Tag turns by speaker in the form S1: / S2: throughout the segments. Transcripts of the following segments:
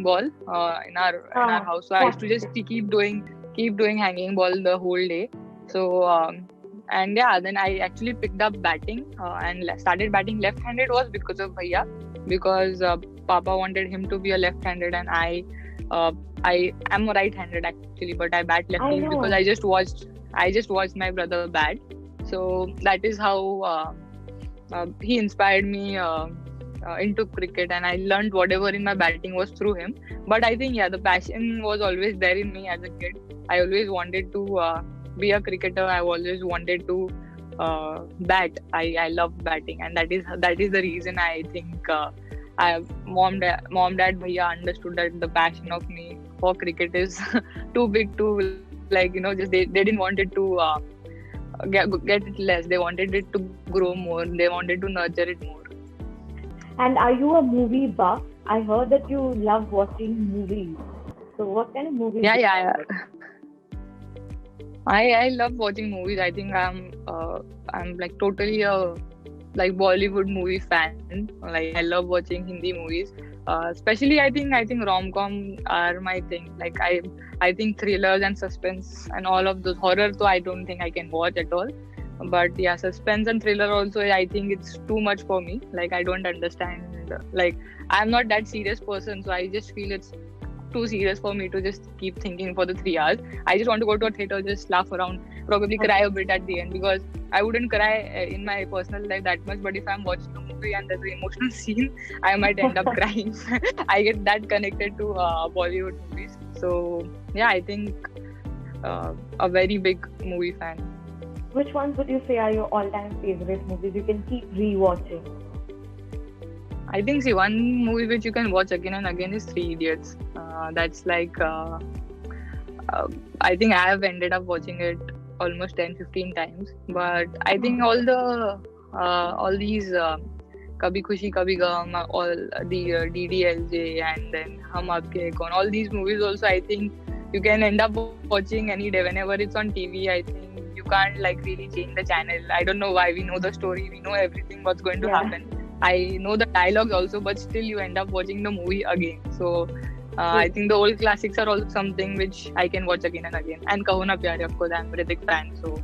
S1: ball in our house. So I used to just keep doing hanging ball the whole day. So and yeah, then I actually picked up batting and started batting left-handed was because of Bhaiya, because Papa wanted him to be a left-handed, and I am a right-handed actually, but I bat
S2: I
S1: lefty because
S2: know.
S1: I just watched my brother bat. So that is how he inspired me into cricket, and I learned whatever in my batting was through him. But I think the passion was always there in me as a kid. I always wanted to be a cricketer. I always wanted to bat. I love batting, and that is the reason I think mom, dad, bhaiya understood that the passion of me for cricket is too big to, just they didn't want it to get it less. They wanted it to grow more. They wanted to nurture it more.
S2: And are you a movie buff? I heard that you love watching movies. So what kind of movies
S1: Yeah,
S2: do you
S1: yeah,
S2: like?
S1: yeah. I love watching movies. I think I'm like totally a like Bollywood movie fan. Like I love watching Hindi movies. Especially I think rom-com are my thing. Like I think thrillers and suspense and all of those horror. So I don't think I can watch at all. But yeah, suspense and thriller also. I think it's too much for me. Like I don't understand. Like I'm not that serious person, so I just feel it's too serious for me to just keep thinking for the 3 hours. I just want to go to a theater, just laugh around, probably cry a bit at the end, because I wouldn't cry in my personal life that much. But if I'm watching a movie and there's an emotional scene, I might end up crying. I get that connected to Bollywood movies. So yeah, I think a very big movie fan.
S2: Which ones would you say are your all-time favorite movies you can keep rewatching?
S1: I think see one movie which you can watch again and again is Three Idiots. That's like I think I have ended up watching it almost 10-15 times. But I think all these Kabhi Khushi Kabhi Gum, all the DDLJ, and then Hum Aapke Hai Kaun, all these movies also I think you can end up watching any day whenever it's on TV. I think you can't like really change the channel. I don't know why. We know the story, we know everything what's going to
S2: Yeah,
S1: happen. I know the dialogues also, but still you end up watching the movie again. So I
S2: true.
S1: think the old classics are also something which I can watch again and again. And Kaho Na Pyare, of course, I'm a Hrithik fan. So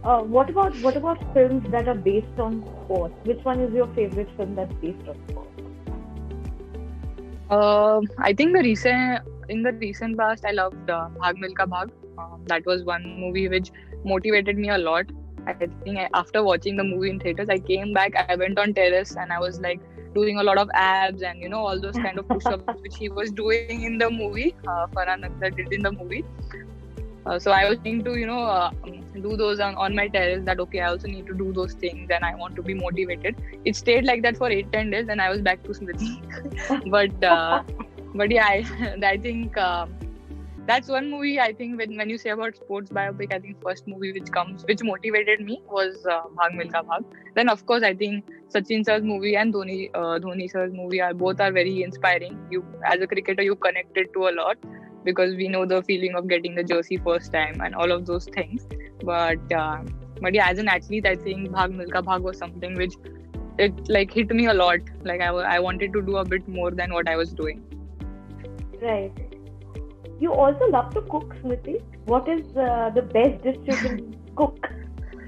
S2: What about films that are based on sports? Which one is your favorite film that's based on sports?
S1: I think in the recent past, I loved Bhag Milka Bhag. That was one movie which motivated me a lot. I think after watching the movie in theaters, I came back. I went on terrace and I was like doing a lot of abs and all those kind of push-ups which he was doing in the movie. Farhan Akhtar did in the movie. So I was trying to do those on my terrace. That okay, I also need to do those things and I want to be motivated. It stayed like that for 8-10 days, and I was back to Smriti. but yeah, I think that's one movie. I think when you say about sports biopic, I think first movie which motivated me was Bhag Milka Bhag. Then of course I think Sachin sir's movie and Dhoni sir's movie are very inspiring. You as a cricketer you connected to a lot because we know the feeling of getting the jersey first time and all of those things. But yeah, as an athlete, I think Bhag Milka Bhag was something which it like hit me a lot. Like I wanted to do a bit more than what I was doing.
S2: Right. You also love to cook, Smriti. What is the best dish you can cook?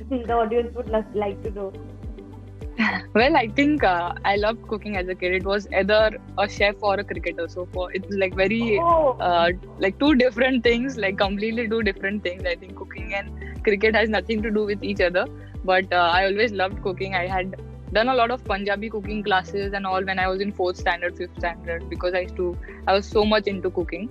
S2: The audience would like to know.
S1: Well, I think I loved cooking as a kid. It was either a chef or a cricketer. So it's like very
S2: Oh,
S1: like two different things, like completely two different things. I think cooking and cricket has nothing to do with each other. But I always loved cooking. I had done a lot of Punjabi cooking classes and all when I was in 4th standard, 5th standard, because I was so much into cooking.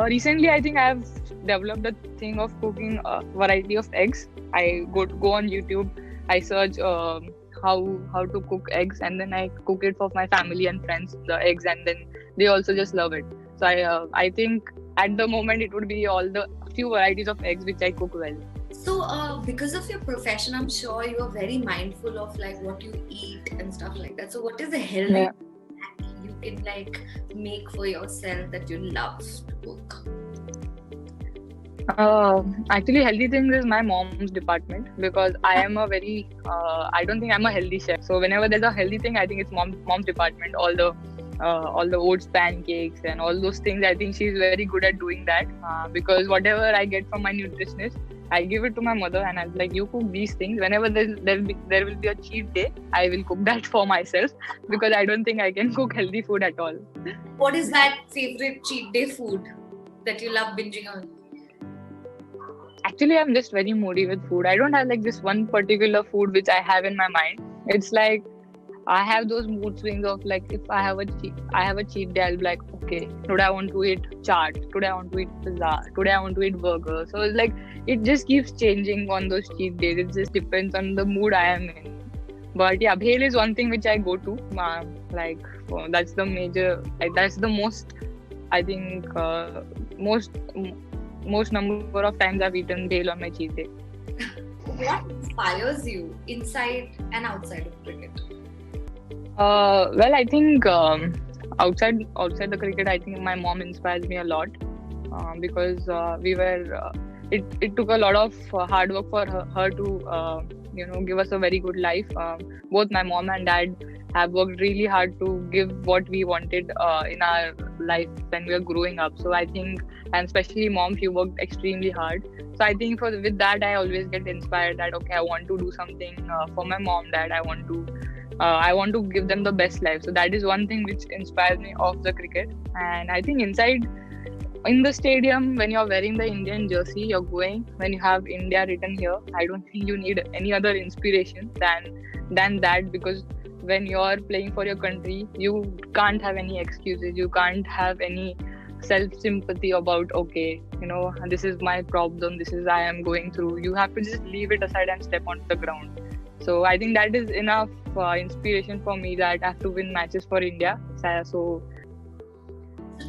S1: Recently, I think I have developed a thing of cooking a variety of eggs. I go on YouTube. I search how to cook eggs, and then I cook it for my family and friends. The eggs, and then they also just love it. So I think at the moment it would be all the few varieties of eggs which I cook well.
S3: So, because of your profession, I'm sure you are very mindful of like what you eat and stuff like that. So, what is the healthy
S1: Yeah.
S3: snack you can like make for yourself that you love to cook?
S1: Actually, healthy things is my mom's department because I am a very I don't think I'm a healthy chef. So whenever there's a healthy thing, I think it's mom's department. All the all the oats pancakes and all those things. I think she's very good at doing that because whatever I get from my nutritionist, I give it to my mother and I'm like, you cook these things. Whenever there will be a cheat day, I will cook that for myself because I don't think I can cook healthy food at all.
S3: What is that favorite cheat day food that you love binging on?
S1: Actually, I'm just very moody with food. I don't have like this one particular food which I have in my mind. It's like I have those mood swings of like if I have a cheat day, I'll be like, okay, today I want to eat chaat, today I want to eat pizza, today I want to eat burger. So it's like it just keeps changing on those cheat days. It just depends on the mood I am in. But yeah, bhel is one thing which I go to. That's the major. That's the most. I think most number of times I've eaten bhel on my cheat day.
S3: What inspires you inside and outside of cricket?
S1: Well, I think outside the cricket, I think my mom inspires me a lot because we were. It took a lot of hard work for her to give us a very good life. Both my mom and dad have worked really hard to give what we wanted in our life when we were growing up. So I think, and especially mom, she worked extremely hard. So I think with that, I always get inspired that okay, I want to do something for my mom, dad. I want to give them the best life. So that is one thing which inspires me of the cricket. And I think inside in the stadium, when you're wearing the Indian jersey, you're going, when you have India written here, I don't think you need any other inspiration than that, because when you're playing for your country, you can't have any excuses. You can't have any self-sympathy about, okay, this is my problem, this is I am going through. You have to just leave it aside and step onto the ground. So I think that is enough inspiration for me that I have to win matches for India. So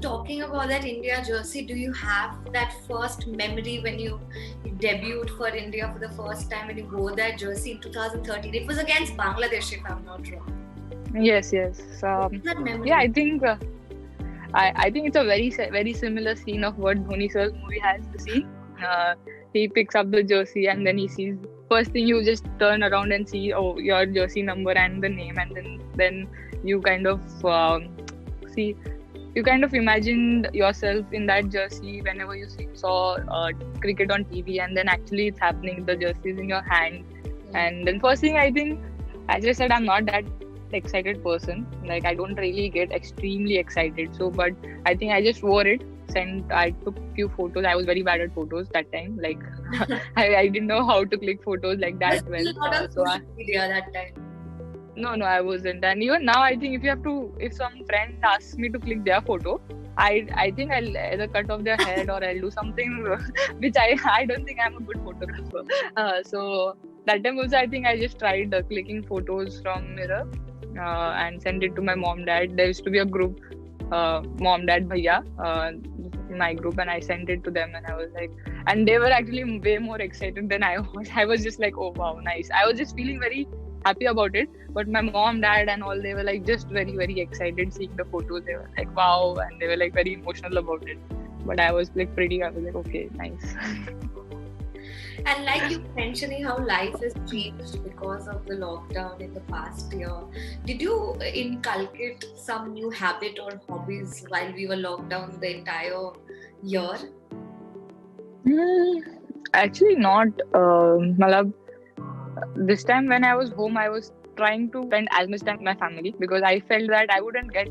S3: talking about that India jersey, do you have that first memory when you debuted for India for the first time and you wore that jersey in 2013? It was against Bangladesh, if I'm not wrong.
S1: Yes.
S3: That memory?
S1: Yeah, I think I think it's a very similar scene of what Dhoni sir's movie has the scene. He picks up the jersey and then he sees, first thing you just turn around and see your jersey number and the name, and then you kind of see. You kind of imagined yourself in that jersey whenever you saw cricket on TV, and then actually it's happening. The jersey is in your hand, and then first thing, I think, as I said, I'm not that excited person. Like I don't really get extremely excited. So, but I think I just wore it. I took few photos. I was very bad at photos that time. Like I didn't know how to click photos like that well.
S3: Not on social media that time.
S1: No, I wasn't. And even now, I think if some friend asks me to click their photo, I think I'll either cut off their head or I'll do something which I don't think I'm a good photographer. So that time also, I think I just tried clicking photos from mirror and sent it to my mom, dad. There used to be a group, mom, dad, bhaiya, my group, and I sent it to them, and I was like, and they were actually way more excited than I was. I was just like, oh wow, nice. I was just feeling very happy about it, but my mom, dad and all, they were like just very, very excited seeing the photos. They were like wow, and they were like very emotional about it. But I was like I was like, okay, nice.
S3: And like you mentioning how life has changed because of the lockdown in the past year, did you inculcate some new habit or hobbies while we were locked down the entire year?
S1: Actually not. This time when I was home, I was trying to spend as much time with my family, because I felt that I wouldn't get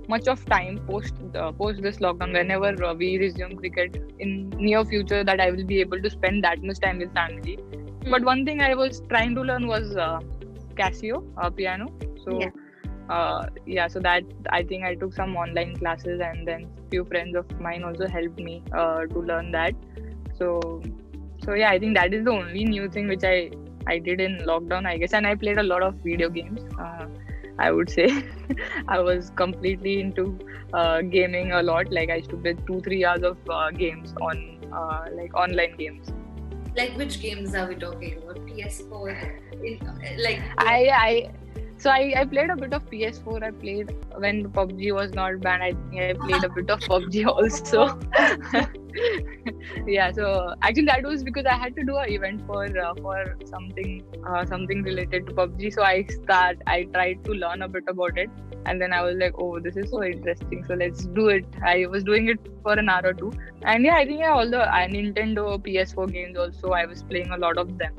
S1: much of time post this lockdown. Whenever we resume cricket in near future, that I will be able to spend that much time with family. But one thing I was trying to learn was Casio, piano. So so that I think I took some online classes, and then few friends of mine also helped me to learn that. So yeah, I think that is the only new thing which I did in lockdown, I guess. And I played a lot of video games. I would say I was completely into gaming a lot. Like I used to play 2-3 hours of games on like online games.
S3: Like which games are we talking about? PS4?
S1: So I played a bit of PS4. I played when PUBG was not banned. I think I played a bit of PUBG also. Yeah. So actually, that was because I had to do an event for something related to PUBG. So I tried to learn a bit about it, and then I was like, oh, this is so interesting. So let's do it. I was doing it for an hour or two, and yeah, I think all the Nintendo PS4 games also. I was playing a lot of them.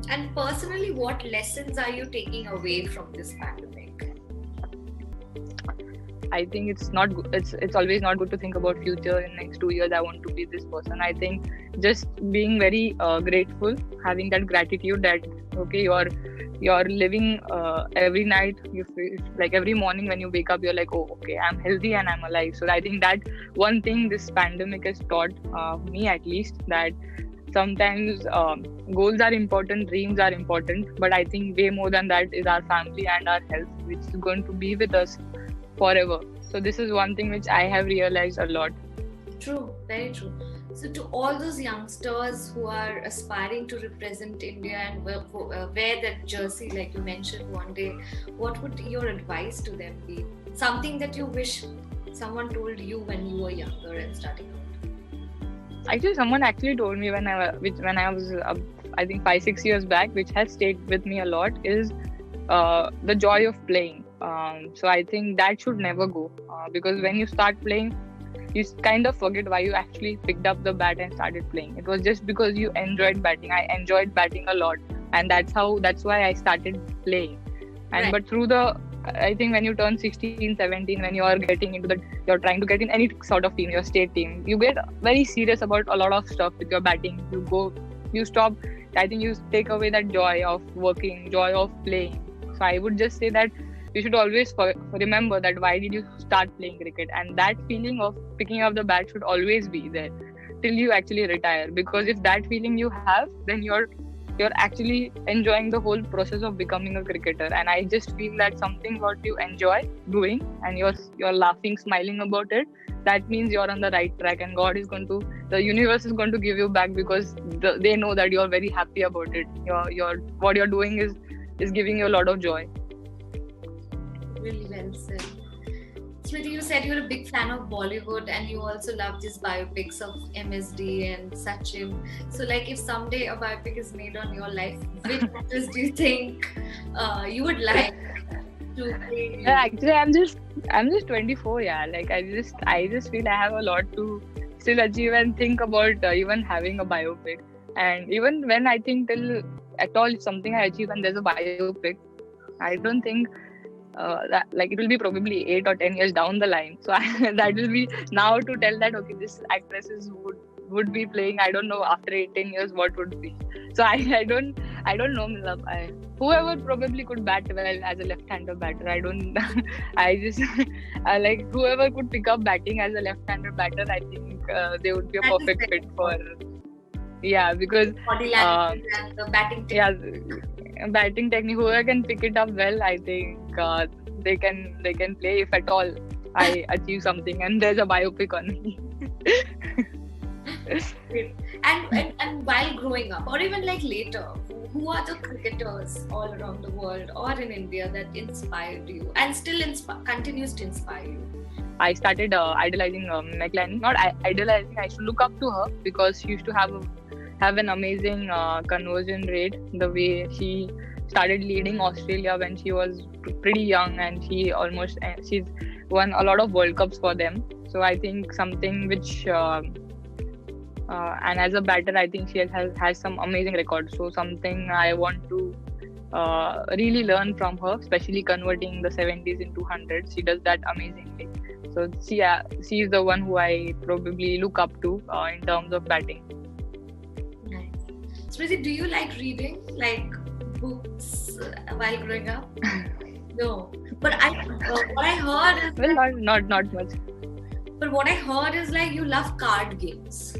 S3: And personally, what lessons are you taking away from this pandemic?
S1: I think it's not good. It's always not good to think about future. In next 2 years, I want to be this person. I think just being very grateful, having that gratitude that okay, you're living every night. You feel like every morning when you wake up, you're like, oh, okay, I'm healthy and I'm alive. So I think that one thing this pandemic has taught me, at least, that sometimes goals are important, dreams are important, but I think way more than that is our family and our health, which is going to be with us forever. So this is one thing which I have realized a lot.
S3: True, very true. So to all those youngsters who are aspiring to represent India and wear that jersey like you mentioned one day, what would your advice to them be? Something that you wish someone told you when you were younger and starting out?
S1: Actually, someone actually told me when I was I think 5-6 years back, which has stayed with me a lot, is the joy of playing. So I think that should never go, because when you start playing, you kind of forget why you actually picked up the bat and started playing. It was just because you enjoyed batting. I enjoyed batting a lot, and that's why I started playing. And
S3: Right.
S1: But through I think when you turn 16, 17, when you are getting into you're trying to get in any sort of team, your state team, you get very serious about a lot of stuff with your batting. You stop. I think you take away that joy of working, joy of playing. So I would just say that you should always remember that why did you start playing cricket, and that feeling of picking up the bat should always be there till you actually retire. Because if that feeling you have, then you're actually enjoying the whole process of becoming a cricketer. And I just feel that something what you enjoy doing and you're laughing, smiling about it, that means you're on the right track, and the universe is going to give you back, because they know that you're very happy about it. What you're doing is giving you a lot of joy.
S3: Really well said. Smriti, you said you're a big fan of Bollywood and you also love these biopics of MSD and Sachin. So, like, if someday a biopic is made on your life, which actors do you think you would like to play?
S1: Yeah, actually, I'm just 24. Yeah, like I just feel I have a lot to still achieve and think about even having a biopic. And even when I think till at all, if something I achieve and there's a biopic, I don't think that like it will be probably 8 or 10 years down the line. So that will be now to tell that okay, this actresses would be playing. I don't know after 8-10 years what would be. So I don't know. Whoever probably could bat well as a left-hander batter. I don't. I just like whoever could pick up batting as a left-hander batter. I think they would be a perfect fit for. Yeah, because
S3: Body language and the batting technique.
S1: yeah, batting technique. Whoever can pick it up well, I think they can play. If at all I achieve something and there's a biopic on me.
S3: And while growing up, or even like later, who are the cricketers all around the world or in India that inspired you and still continues to inspire you?
S1: I started idolizing McLaren. Not idolizing. I used to look up to her because she used to have an amazing conversion rate. The way she started leading Australia when she was pretty young, and she's won a lot of World Cups for them. So I think something which and as a batter, I think she has some amazing records. So something I want to really learn from her, especially converting the 70s into hundreds. She does that amazingly. So she is the one who I probably look up to in terms of batting.
S3: Nice. Smriti, do you like reading, like books while growing up? No, but what I heard is
S1: well, not much.
S3: But what I heard is like you love card games.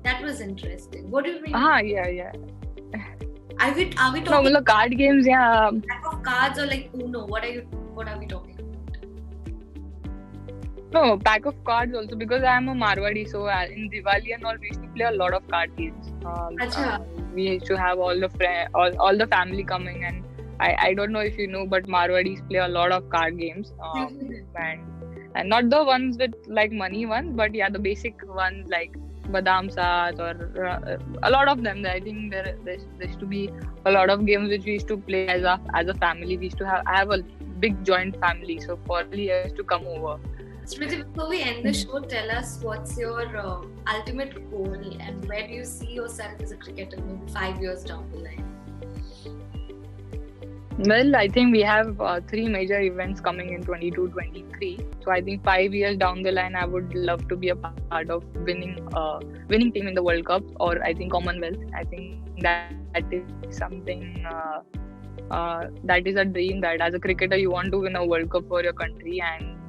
S3: That was interesting. What do you mean?
S1: Yeah.
S3: Are we talking
S1: No, card games, yeah.
S3: type of cards or like Uno? What are we talking about?
S1: No, pack of cards also, because I am a Marwadi, so in Diwali and all we used to play a lot of card games.
S3: Achha.
S1: We used to have all the family coming, and I don't know if you know, but Marwadis play a lot of card games, and not the ones with like money ones, but yeah, the basic ones like Badam Saath or a lot of them. I think there used to be a lot of games which we used to play as a family. We used to have a big joint family, so for years to come over.
S3: Smriti, before we end the show, tell us what's your ultimate goal and where do you see yourself as a cricketer maybe 5 years down the line?
S1: Well, I think we have 3 major events coming in 22-23. So I think 5 years down the line, I would love to be a part of winning team in the World Cup, or I think Commonwealth. I think that is something that is a dream, that as a cricketer you want to win a World Cup for your country, and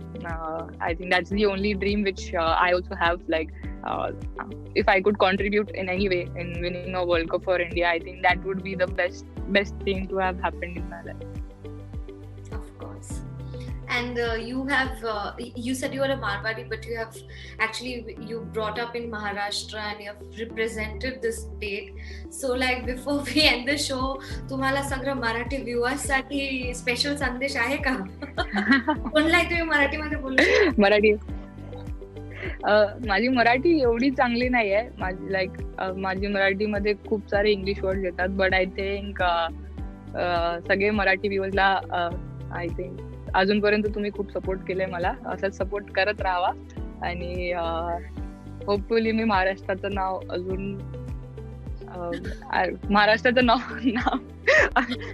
S1: I think that's the only dream which I also have. Like, if I could contribute in any way in winning a World Cup for India, I think that would be the best thing to have happened in my life.
S3: Of course. And you said you are a Marwari, but you brought up in Maharashtra and you have represented the state. So like before we end the show, तुम्हाला सगळं Marathi viewers साठी special संदेश आहे का? कोणला तुम्ही मराठीमध्ये बोलू?
S1: मराठी माझी मराठी एवढी चांगली नाही आहे. माझी मराठीमध्ये खूप सारे इंग्लिश वर्ड येतात, बट आय थिंक सगळे मराठी व्ह्यूअर्सला आय थिंक अजूनपर्यंत तुम्ही खूप सपोर्ट केलंय मला. असंच सपोर्ट करत राहावा आणि होपफुली मी महाराष्ट्राचं नाव अजून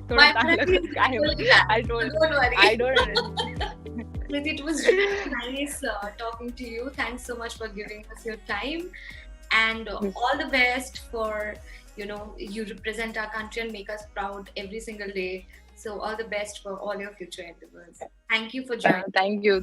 S1: थोडं
S3: It was really nice talking to you. Thanks so much for giving us your time, and all the best for, you represent our country and make us proud every single day. So all the best for all your future endeavors. Thank you for joining.
S1: Thank you.